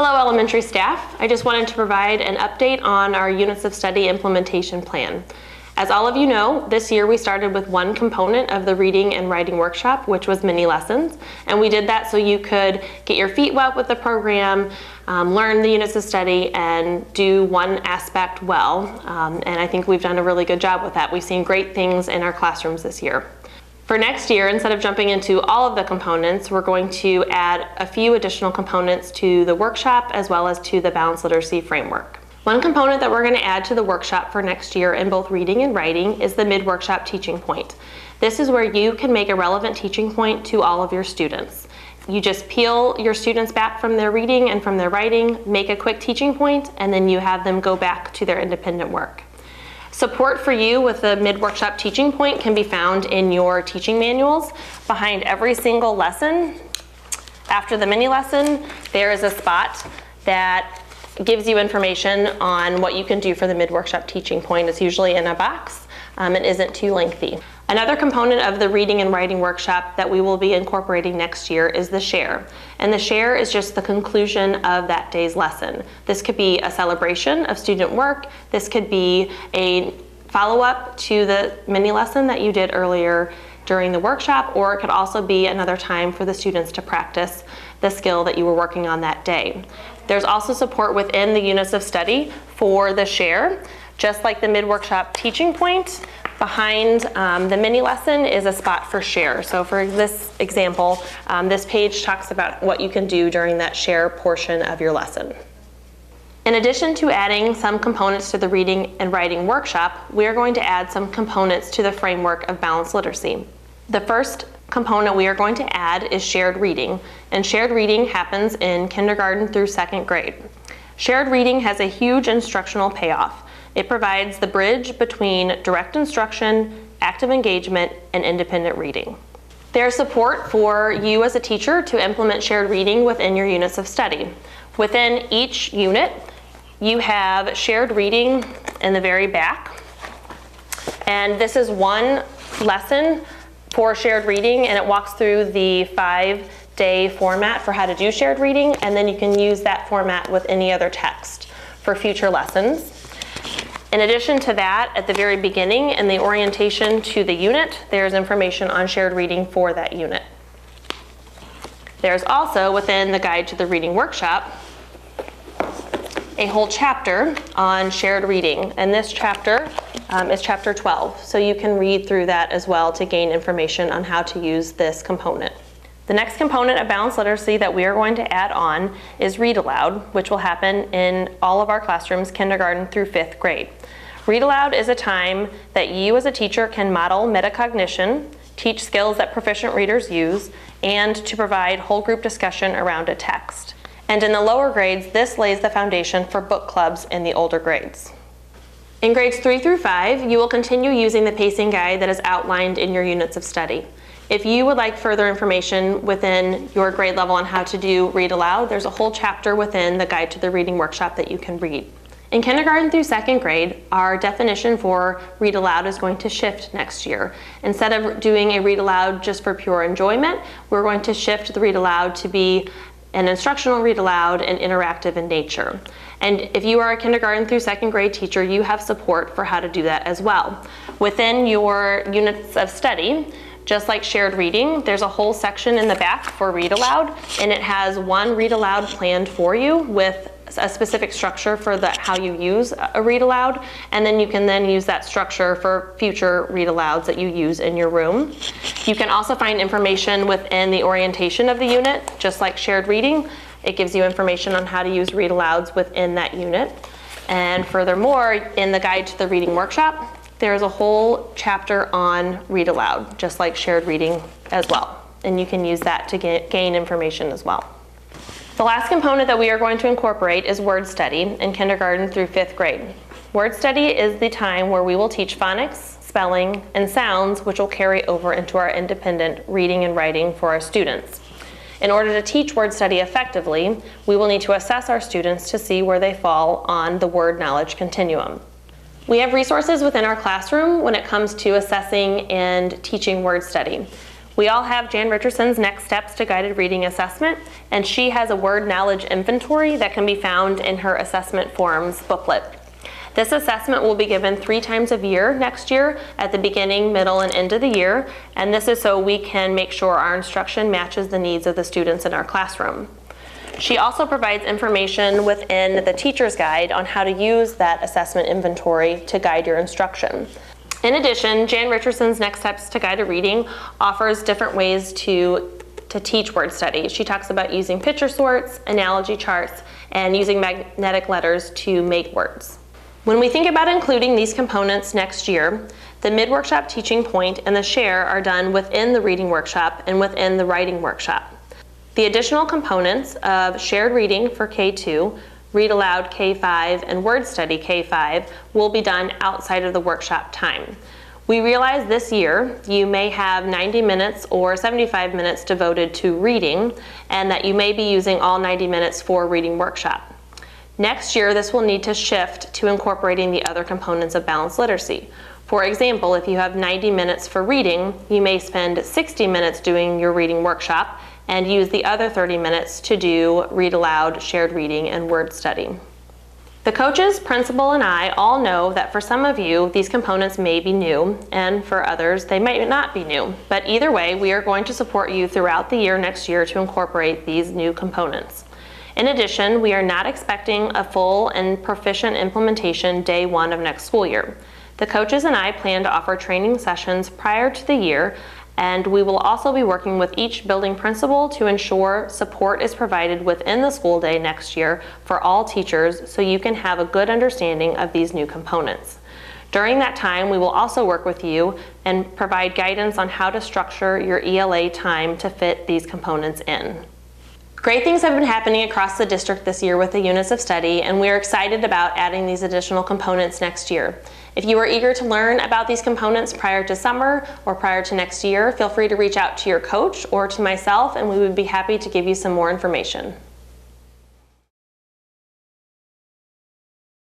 Hello elementary staff. I just wanted to provide an update on our Units of Study implementation plan. As all of you know, this year we started with one component of the reading and writing workshop, which was mini lessons. And we did that so you could get your feet wet with the program, learn the Units of Study, and do one aspect well. And I think we've done a really good job with that. We've seen great things in our classrooms this year. For next year, instead of jumping into all of the components, we're going to add a few additional components to the workshop as well as to the balanced literacy framework. One component that we're going to add to the workshop for next year in both reading and writing is the mid-workshop teaching point. This is where you can make a relevant teaching point to all of your students. You just peel your students back from their reading and from their writing, make a quick teaching point, and then you have them go back to their independent work. Support for you with the mid-workshop teaching point can be found in your teaching manuals. Behind every single lesson, after the mini lesson, there is a spot that gives you information on what you can do for the mid-workshop teaching point. It's usually in a box and isn't too lengthy. Another component of the reading and writing workshop that we will be incorporating next year is the share. And the share is just the conclusion of that day's lesson. This could be a celebration of student work. This could be a follow-up to the mini lesson that you did earlier during the workshop, or it could also be another time for the students to practice the skill that you were working on that day. There's also support within the Units of Study for the share. Just like the mid-workshop teaching point, behind the mini lesson is a spot for share. So for this example, this page talks about what you can do during that share portion of your lesson. In addition to adding some components to the reading and writing workshop, we are going to add some components to the framework of balanced literacy. The first component we are going to add is shared reading, and shared reading happens in kindergarten through second grade. Shared reading has a huge instructional payoff. It provides the bridge between direct instruction, active engagement, and independent reading. There's support for you as a teacher to implement shared reading within your Units of Study. Within each unit, you have shared reading in the very back. And this is one lesson for shared reading, and it walks through the 5-day format for how to do shared reading, and then you can use that format with any other text for future lessons. In addition to that, at the very beginning in the orientation to the unit, there's information on shared reading for that unit. There's also, within the Guide to the Reading Workshop, a whole chapter on shared reading, and this chapter is chapter 12, so you can read through that as well to gain information on how to use this component. The next component of balanced literacy that we are going to add on is ReadAloud, which will happen in all of our classrooms, kindergarten through 5th grade. ReadAloud is a time that you as a teacher can model metacognition, teach skills that proficient readers use, and to provide whole group discussion around a text. And in the lower grades, this lays the foundation for book clubs in the older grades. In grades 3 through 5, you will continue using the pacing guide that is outlined in your Units of Study. If you would like further information within your grade level on how to do ReadAloud, there's a whole chapter within the Guide to the Reading Workshop that you can read. In kindergarten through 2nd grade, our definition for ReadAloud is going to shift next year. Instead of doing a ReadAloud just for pure enjoyment, we're going to shift the ReadAloud to be an instructional ReadAloud and interactive in nature. And if you are a kindergarten through 2nd grade teacher, you have support for how to do that as well. Within your Units of Study, just like shared reading, there's a whole section in the back for ReadAloud, and it has one ReadAloud planned for you with a specific structure for how you use a ReadAloud, and then you can then use that structure for future ReadAlouds that you use in your room. You can also find information within the orientation of the unit, just like shared reading. It gives you information on how to use ReadAlouds within that unit. And furthermore, in the Guide to the Reading Workshop, there's a whole chapter on ReadAloud, just like shared reading as well. And you can use that to gain information as well. The last component that we are going to incorporate is word study in kindergarten through 5th grade. Word study is the time where we will teach phonics, spelling, and sounds, which will carry over into our independent reading and writing for our students. In order to teach word study effectively, we will need to assess our students to see where they fall on the word knowledge continuum. We have resources within our classroom when it comes to assessing and teaching word study. We all have Jan Richardson's Next Steps to Guided Reading assessment, and she has a word knowledge inventory that can be found in her assessment forms booklet. This assessment will be given 3 times a year next year at the beginning, middle, and end of the year, and this is so we can make sure our instruction matches the needs of the students in our classroom. She also provides information within the teacher's guide on how to use that assessment inventory to guide your instruction. In addition, Jan Richardson's Next Steps to Guided Reading offers different ways to teach word study. She talks about using picture sorts, analogy charts, and using magnetic letters to make words. When we think about including these components next year, the mid-workshop teaching point and the share are done within the reading workshop and within the writing workshop. The additional components of shared reading for K2, ReadAloud K5, and Word Study K5 will be done outside of the workshop time. We realize this year you may have 90 minutes or 75 minutes devoted to reading, and that you may be using all 90 minutes for reading workshop. Next year, this will need to shift to incorporating the other components of balanced literacy. For example, if you have 90 minutes for reading, you may spend 60 minutes doing your reading workshop and use the other 30 minutes to do read aloud, shared reading, and word study. The coaches, principal, and I all know that for some of you, these components may be new, and for others, they might not be new. But either way, we are going to support you throughout the year next year to incorporate these new components. In addition, we are not expecting a full and proficient implementation day 1 of next school year. The coaches and I plan to offer training sessions prior to the year, and we will also be working with each building principal to ensure support is provided within the school day next year for all teachers so you can have a good understanding of these new components. During that time, we will also work with you and provide guidance on how to structure your ELA time to fit these components in. Great things have been happening across the district this year with the units of study, and we are excited about adding these additional components next year. If you are eager to learn about these components prior to summer or prior to next year, feel free to reach out to your coach or to myself, and we would be happy to give you some more information.